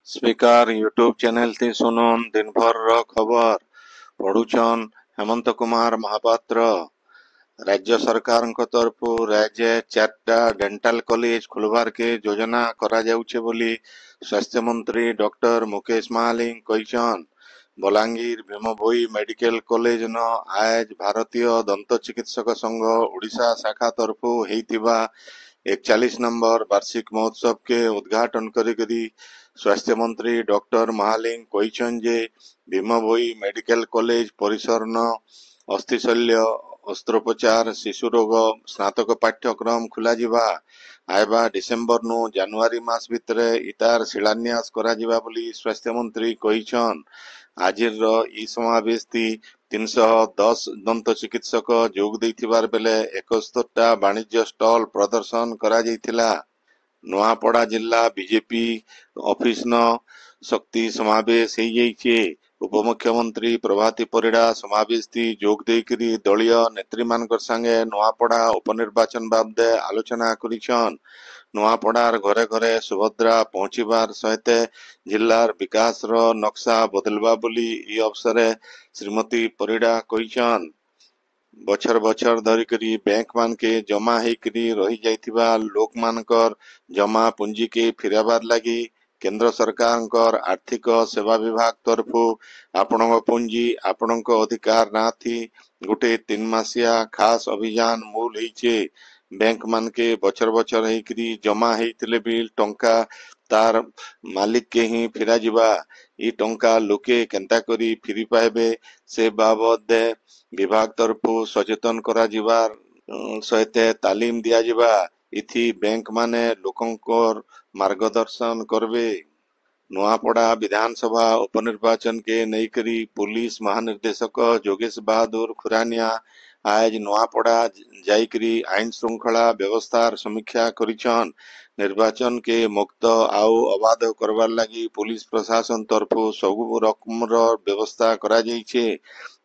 Speaker YouTube channel थी सुनन दिन भर रो खबर पढ़ुछन हेमंत कुमार महापात्र। राज्य सरकार तरफ राज्य 4टा डेंटाल कॉलेज खुलवार के योजना करा जाउछे बोली स्वास्थ्य मंत्री doctor Mukesh Mahaling कहिछन। Balangir भीमभोई medical college न आज भारतीय दंत चिकित्सक संघ ओडिशा शाखा तरफ हेतिबा 41 नंबर वार्षिक महोत्सव के उद्घाटन करी स्वास्थ्य मंत्री डॉक्टर महालिंग कहिछन जे भीमभोई मेडिकल कॉलेज परिसर न अस्थिशल्य अस्त्रोपचार शिशु रोग स्नातक पाठ्यक्रम खुला जिबा आयबा डिसेम्बर नु जनवरी मास भितरे इतार शिलान्यास करा जिबा बोली स्वास्थ्य मंत्री कहिछन। आजिर इ समावेश 310 दंत चिकित्सक जोग देथिबार बेले 71टा वाणिज्य स्टॉल प्रदर्शन करा जैथिला। नुआपड़ा जिला बीजेपी ऑफिस न शक्ति समावेश हो जाइछे। उपमुख्यमंत्री प्रभाती परिड़ा समावेश थी जोग देकरी दलीय नेत्री मानकर संगे नुआपड़ा उपनिर्वाचन बाबदे आलोचना करिछन। नुआपड़ार घरे घरे सुभद्रा पहुंचीबार सहित जिलार विकास रो नक्शा बदलवा बोली इ अवसरे श्रीमती परिड़ा कहिछन। बछर बछर धरिकरी बैंक मान के जमा हेकरी रही जाइथिबा लोक मानकर जमा पूंजी के फिराबार लगी केंद्र सरकार आर्थिक सेवा विभाग तरफु आपणक पूंजी आपणक अधिकार ना थी गोटे 3 मासिया खास अभियान मूल हेचे। बैंक मान के बछर बछर हेकरी जमा हेतिले भी टंका तार मालिक के ही फिरा जिबा इ टंका लोके केंता करी फिरी पाइबे से बाबद विभाग तरफु सचेतन करा जिबार सहित तालीम दिया जिबा इथि बैंक माने लोकंकर मार्गदर्शन करबे। नुआपड़ा विधानसभा उपनिर्वाचन के नईकरी पुलिस महानिर्देशक जोगेश बहादुर खुरानिया आज नुआपड़ा जाइकरी आईन श्रृंखला व्यवस्थार समीक्षा करिछन। निर्वाचन के मुक्त आउ अबाध करवार लगी पुलिस प्रशासन तरफु सबु रकमर व्यवस्था करा जाइछे।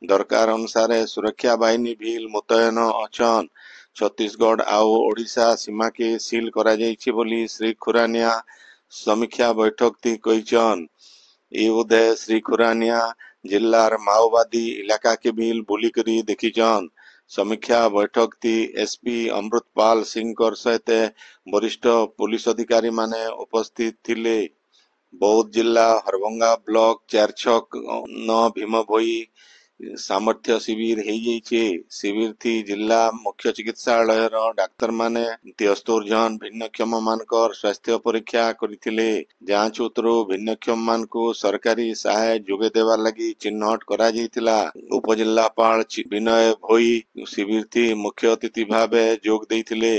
दरकार अनुसार सुरक्षा बाहिनी भी मुतयन अछन। छत्तीसगढ़ आउ ओडिशा सीमा के सील करा जाइछे बोली श्री खुरानिया समीक्षा बैठक थी कहिछन। ए उदय श्री खुरानिया जिल्लार माओवादी इलाका के भी बुलिकरी देखिछन। समीक्षा बैठक थी एसपी अमृतपाल सिंह कर सहित वरिष्ठ पुलिस अधिकारी माने उपस्थित थिले। बौद्ध जिला हरभंगा ब्लॉक 4 न भीमभोई सामर्थ्य शिविर हो जाइछे। शिविर थी जिला मुख्य चिकित्सालय डाक्तर माने 73 जन भिन्नक्षम मानकर स्वास्थ्य परीक्षा करिथिले। जांच उतरु भिन्नक्षम मान को सरकारी सहाय जोगे देवा लगी चिन्हट करा जाइथिला। उपजिल्लापाल विनय भोई शिविर थी मुख्य अतिथि भावे जोग देइथिले।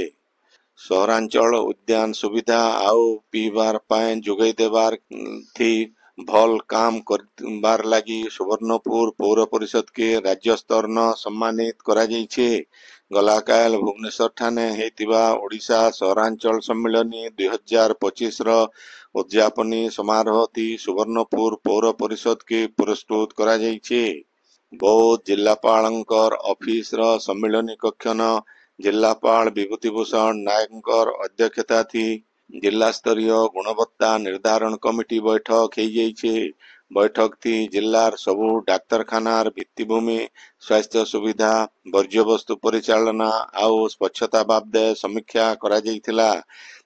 सहरांचल उद्यान सुविधा आउ पीबार पानी जोगाई देवार थी भल काम करबार लगी सुवर्णपुर पौर परिषद के राज्य स्तर न सम्मानित करा जाइछे। गलाकाल भुवनेश्वर ठाने हेतिबा ओडिशा सहरांचल सम्मेलनी 2025 रो उद्यापनी समारोह थी सुवर्णपुर पौर परिषद के पुरस्कृत करा जाइछे। बौद्ध जिल्लापालंकर ऑफिस रो सम्मेलनी कक्ष न जिल्लापाल विभूतिभूषण नायकर अध्यक्षता थी जिला स्तरीय गुणवत्ता निर्धारण कमिटी बैठक हो जाइछे। बैठक थी जिलार सबु डाक्तरखानार भित्तिभूमि स्वास्थ्य सुविधा वर्ज्य वस्तु परिचालना आउ स्वच्छता बाबदे समीक्षा करा जाइथिला।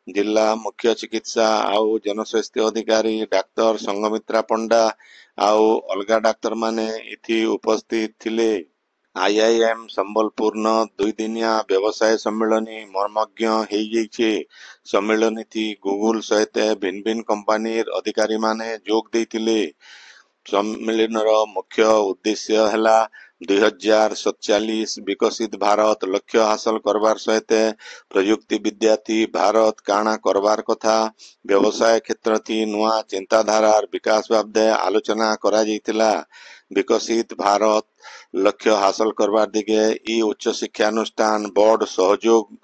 जिला मुख्य चिकित्सा आउ जनस्वास्थ्य अधिकारी डाक्तर संगमित्रा पंडा आउ अलगा डाक्तर माने इथि उपस्थित थिले। आईआईएम संबलपुर न 2 दिनिया व्यवसाय सम्मेलनी मर्मज्ञ हो जाइछे। सम्मेलनी थी गूगल सहित भिन्न भिन्न कंपनीर अधिकारी माने जोग देइथिले। सम्मेलनर मुख्य उद्देश्य हैला 2047 विकसित भारत लक्ष्य हासिल करबार सहित प्रयुक्ति विद्या थी भारत काना करबार कथा व्यवसाय क्षेत्र थी नुआ चिंताधारार विकास बाबदे आलोचना करा जाइथिला। विकसित भारत लक्ष्य हासिल करबार दिगे इ उच्च शिक्षानुष्ठान बोर्ड सहयोग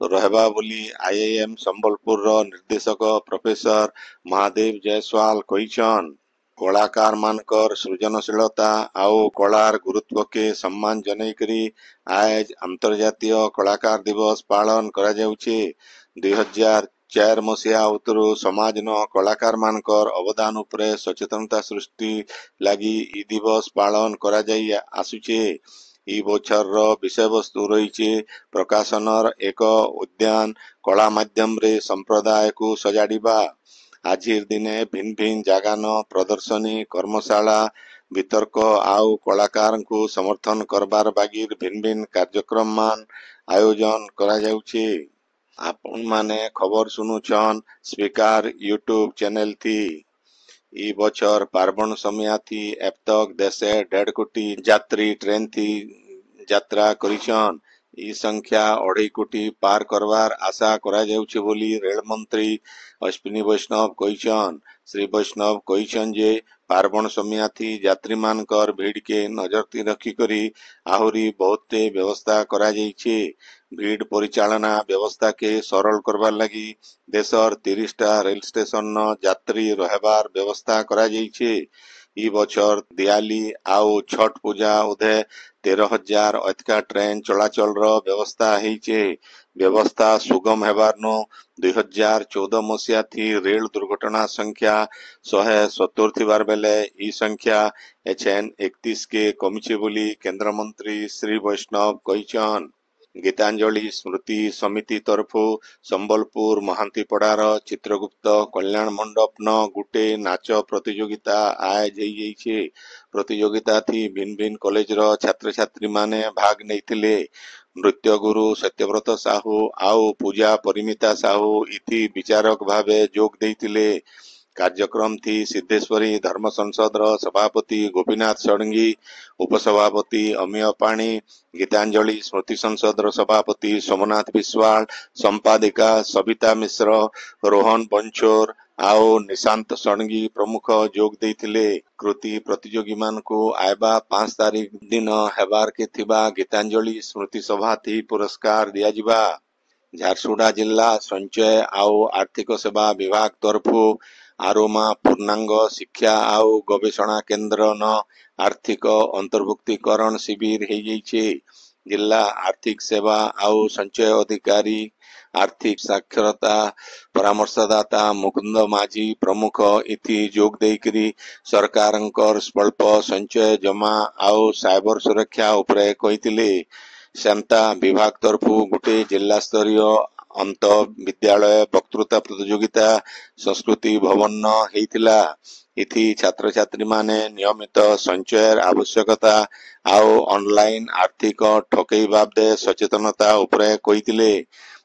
रहबा बोली आईआईएम संबलपुर रो निर्देशक प्रोफेसर महादेव जायसवाल कहिछन। कलाकार मानकर सृजनशीलता आउ कलार गुरुत्व के सम्मान जनाइकरी आज अंतर्जातीय कलाकार दिवस पालन करा जाउछे। 2004 मसीहा उतरू समाज न कलाकार मानकर अवदान उपरे सचेतनता सृष्टि लगी ई दिवस पालन करा जाई आसुचे। ई बछर विषय वस्तु रही प्रकाशनर एक उद्यान कला माध्यम रे संप्रदाय को सजाड़िबा। आजिर दिने भिन्न भिन्न जगान प्रदर्शनी कर्मशाला वितर्क आउ कलाकार को समर्थन करबार बागिर भिन्न भिन्न कार्यक्रम मान आयोजन करा जाउछे। आपण माने खबर सुनुछन स्पीकर यूट्यूब चैनल थी। ई बछर पार्बण समया थी अब तक देशे 1.5 कोटी यात्री ट्रेन थी यात्रा करिछन। ई संख्या 2.5 कोटी पार करवार आशा करा जाउछे बोली रेल मंत्री अश्विनी वैष्णव कहिछन। श्री वैष्णव कहिछन जे पार्बण समया थी यात्री मानकर भीड़ के नजर रखी करी आहुरी बहुते व्यवस्था करा जाइछे। भीड़ परिचालना व्यवस्था के सरल करबार लगी देशर 30टा रेल स्टेशन न यात्री रहबार व्यवस्था करा जाइछे। ई बछर दिवाली आउ छठ पूजा उधे 13,000 अधिका ट्रेन चलाचल व्यवस्था हेइछे। व्यवस्था सुगम हेबार नो 2014 मसीहा थी रेल दुर्घटना संख्या 170 थिबार बेले ई संख्या एछेन 31 के कमिछे बोली केंद्र मंत्री श्री वैष्णव कहिछन। गीतांजलि स्मृति समिति तरफु संबलपुर महांतीपड़ार चित्रगुप्त कल्याण मंडप न गुटे नाच प्रतियोगिता आयोजित प्रतियोगिता थी भिन्न भिन्न कॉलेज रो छात्र छात्री माने भाग नैथिले। नृत्य गुरु सत्यव्रत साहू आउ पूजा परिमिता साहू इति विचारक भावे जोग देइथिले। कार्यक्रम थी सिद्धेश्वरी धर्म संसद सभापति गोपीनाथ षडंगी, उपसभापति अमीय पाणी, गीतांजलि स्मृति संसद सभापति सोमनाथ विश्वाल, संपादिका सविता मिश्र, रोहन बंचोर आओ निशांत षडंगी प्रमुख जोग देइथिले। कृति प्रतियोगी मान को आयबा 5 तारीख दिन हेबार के थिबा गीतांजलि स्मृति सभा थी पुरस्कार दिया जिबा। झारसुगुड़ा जिला संचय आउ आर्थिक सेवा विभाग तरफु आरोमा पूर्णांग शिक्षा आउ गवेषणा केंद्र न आर्थिक अंतर्भुक्तिकरण शिविर हो जाइछे। जिला आर्थिक सेवा आउ संचय अधिकारी आर्थिक साक्षरता परामर्शदाता मुकुंद माझी प्रमुख इति जोग देकरी सरकारंकर स्वल्प संचय जमा आउ साइबर सुरक्षा उपरे कहिथिले। सेमता विभाग तरफु गुटे जिला स्तरीय अंत विद्यालय वक्तृता प्रतियोगिता संस्कृति भवन न हेइथिला। इथि छात्र छात्री माने नियमित संचय आवश्यकता आउ ऑनलाइन आर्थिक ठकई बाबदे सचेतनता उपरे कहिथिले।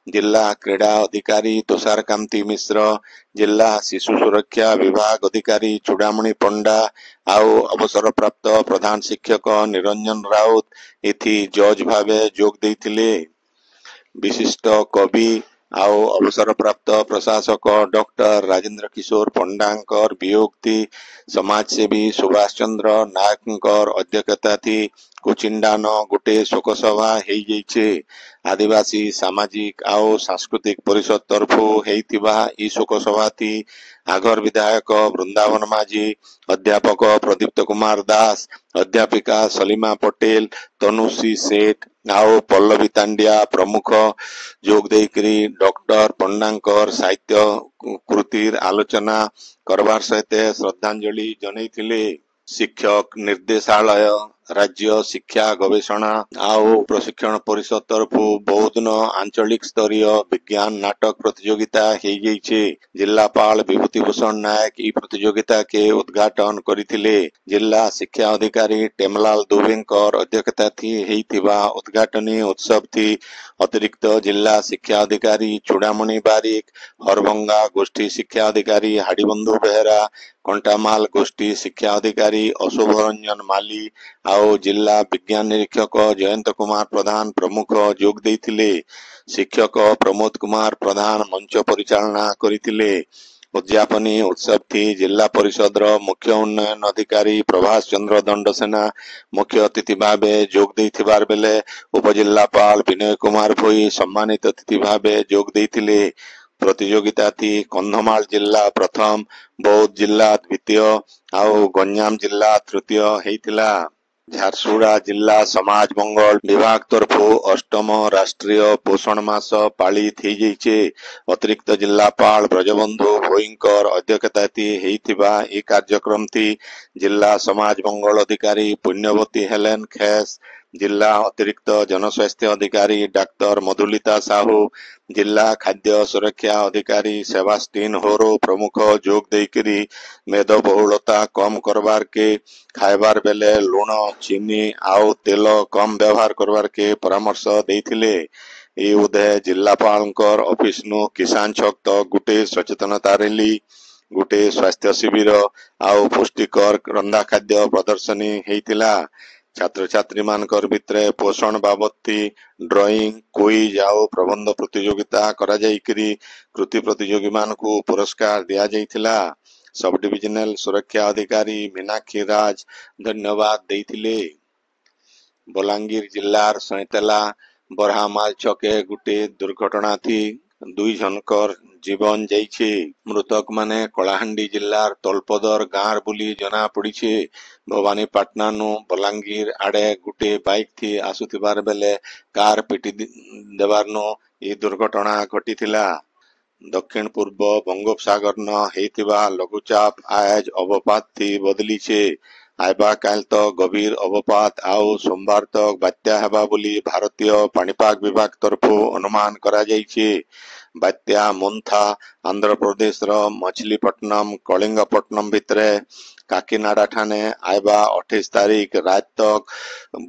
जिला क्रीड़ा अधिकारी तुषार कांति मिश्र, जिला शिशु सुरक्षा विभाग अधिकारी चूड़ामणि पंडा आउ अवसर प्राप्त प्रधान शिक्षक निरंजन राउत इथि जज भावे जोग देइथिले। विशिष्ट कवि आउ अवसर प्राप्त प्रशासक डॉक्टर राजेंद्र किशोर पंडांकर वियोक्ति समाजसेवी सुभाष चंद्र नायकंकर अध्यक्षता थी कुचिंडा न गुटे शोक सभा हेइ जाइछे। आदिवासी सामाजिक आउ सांस्कृतिक परिषद तरफु हेइथिबा ई शोक सभा थी आगर विधायक वृंदावन माझी, अध्यापक प्रदीप्त कुमार दास, अध्यापिका सलीमा पटेल, तनुश्री सेठ आओ पल्लवी तांडिया प्रमुख जोग देकरी डॉक्टर पंडांकर साहित्य कृतिर आलोचना करबार सहित श्रद्धांजलि जनैथिले। शिक्षक निर्देशालय राज्य शिक्षा गवेषणा आउ प्रशिक्षण परिषद तरफु बौद्धन आंचलिक स्तरीय विज्ञान नाटक प्रतियोगिता हेइ जाइछे। जिलापाल विभूति भूषण नायक ई प्रतियोगिता के उद्घाटन करिथिले। जिला शिक्षा अधिकारी टेमलाल दुबेंकर अध्यक्षता थी हेइथिबा उद्घाटनी उत्सव थी अतिरिक्त जिला शिक्षा अधिकारी चूड़ामणि बारिक, हरभंगा गोष्ठी शिक्षा अधिकारी हाड़ीबंधु बेहरा, कंटामाल गोष्ठी शिक्षा अधिकारी अशोभ रंजन माली आउ जिला विज्ञान निरीक्षक जयंत कुमार प्रधान प्रमुख जोग देइथिले। शिक्षक प्रमोद कुमार प्रधान मंच परिचालना करिथिले। उद्यापनी उत्सव थी जिला परिषद मुख्य उन्नयन अधिकारी प्रभाष चंद्र दंडसेना मुख्य अतिथि भावे जोग देइथिबार बेले उपजिल्लापाल विनय कुमार भोई सम्मानित अतिथि भावे जोग देइथिले। प्रतियोगिता थी कंधमाल जिला प्रथम, बौद्ध जिला द्वितीय आउ गंजाम जिला तृतीय हेइथिला। ଝାରସୁଗୁଡ଼ା ଜିଲ୍ଲା ସମାଜ ମଙ୍ଗଳ ବିଭାଗ ତରଫୁ ଅଷ୍ଟମ ରାଷ୍ଟ୍ରୀୟ ପୋଷଣ ମାସ ପାଳିତ ହେଇଯାଇଛି। ଅତିରିକ୍ତ ଜିଲ୍ଲାପାଳ ବ୍ରଜବନ୍ଧୁ ଭୋଇଙ୍କର ଅଧ୍ୟକ୍ଷତାରେ ହେଇଥିବା ଏହି କାର୍ଯ୍ୟକ୍ରମଟି ଜିଲ୍ଲା ସମାଜ ମଙ୍ଗଳ ଅଧିକାରୀ ପୁଣ୍ୟବତୀ ହେଲେନ ଖେସ୍, ଜିଲ୍ଲା ଅତିରିକ୍ତ ଜନସ୍ୱାସ୍ଥ୍ୟ ଅଧିକାରୀ ଡାକ୍ତର ମଧୁଲିତା ସାହୁ, ଜିଲ୍ଲା ଖାଦ୍ୟ ସୁରକ୍ଷା ଅଧିକାରୀ ସେବାଷ୍ଟିନ ହୋରୋ ପ୍ରମୁଖ ଯୋଗ ଦେଇକରି ମେଦବହୁଳତା କମ କରବାର କେ ଖାଇବାର ବେଲେ ଲୁଣ ଚିନି ଆଉ ତେଲ କମ ବ୍ୟବହାର କରବାର କେ ପରାମର୍ଶ ଦେଇଥିଲେ। ଏହି ଉଦୟ ଜିଲ୍ଲାପାଳଙ୍କର ଅଫିସନୁ କିଷାନ ଛକ ତ ଗୋଟେ ସଚେତନତା ର୍ୟାଲି, ଗୋଟେ ସ୍ୱାସ୍ଥ୍ୟ ଶିବିର ଆଉ ପୁଷ୍ଟିକର ରନ୍ଧା ଖାଦ୍ୟ ପ୍ରଦର୍ଶନୀ ହେଇଥିଲା। ଛାତ୍ରଛାତ୍ରୀ ମାନଙ୍କର ଭିତରେ ପୋଷଣ ବାବଦୀ ଡ୍ରଇଂ, କୁଇଜ ଆଉ ପ୍ରବନ୍ଧ ପ୍ରତିଯୋଗିତା କରାଯାଇକରି କୃତି ପ୍ରତିଯୋଗୀ ମାନଙ୍କୁ ପୁରସ୍କାର ଦିଆଯାଇଥିଲା। सब डिविजनल सुरक्षा अधिकारी मीनाक्षी राज धन्यवाद देइथिले। बलांगीर जिल्लार सैतला बरहामाल छके गुटे दुर्घटना थी, दुई जनकर जीवन जाइछे। मृतक माने कलाहांडी जिल्लार तलपदर गाँर बुली जना पड़ीछे। भवानीपाटना नु बलांगीर आड़े गुटे बाइक थी आसुथिबार बेले कार पिटी देवार नु ई दुर्घटना घटिथिला। दक्षिण पूर्व बंगोपसागर न हेतिबा लघुचाप आज अवपात थी बदली छे। आइबा काल तो गभीर अवपात आउ सोमवार तक बात्या हेबा बोली भारतीय पाणीपाग विभाग तरफु अनुमान करा जाइछे। बात्या मुंथा आंध्र प्रदेश रो मछलीपट्टनम कलिंगपट्टनम भितरे काकीनाडा ठाने आइबा 28 तारीख रात तक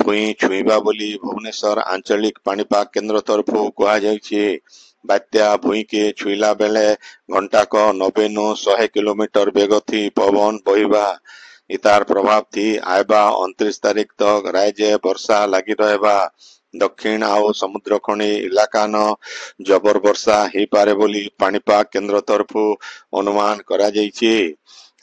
भूई छुईबा बोली भुवनेश्वर आंचलिक पाणीपाग केंद्र तरफु कहा जाइछे। बात्या भूई के छुईला बेले घंटा को 90 नु 100 किलोमीटर बेग थी पवन बहिबा। इतार प्रभाव थी आइबा 29 तारीख तक राज्य वर्षा लगी रहबा। दक्षिण आउ समुद्र खणी इलाका न जबर वर्षा ही पारे बोली पाणीपाग केंद्र तरफु अनुमान करा जाइछे।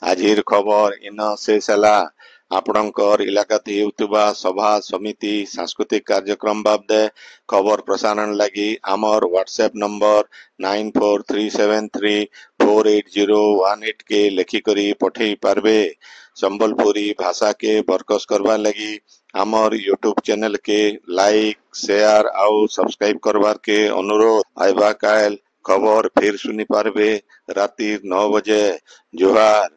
आजिर खबर इन शेष हला। आपणकर इलाकाते हेउतबा सभा समिति सांस्कृतिक कार्यक्रम बाबदे खबर प्रसारण लगी आमर व्हाट्सएप नंबर 9437348018 के लेखिकरी पठेई पारबे। संबलपुरी भाषा के बरकस करवा लगी आमर यूट्यूब चैनल के लाइक शेयर आउ सब्सक्राइब करवार के अनुरोध। आइबा काल खबर फिर सुनी पारबे राती 9 बजे। जोहार।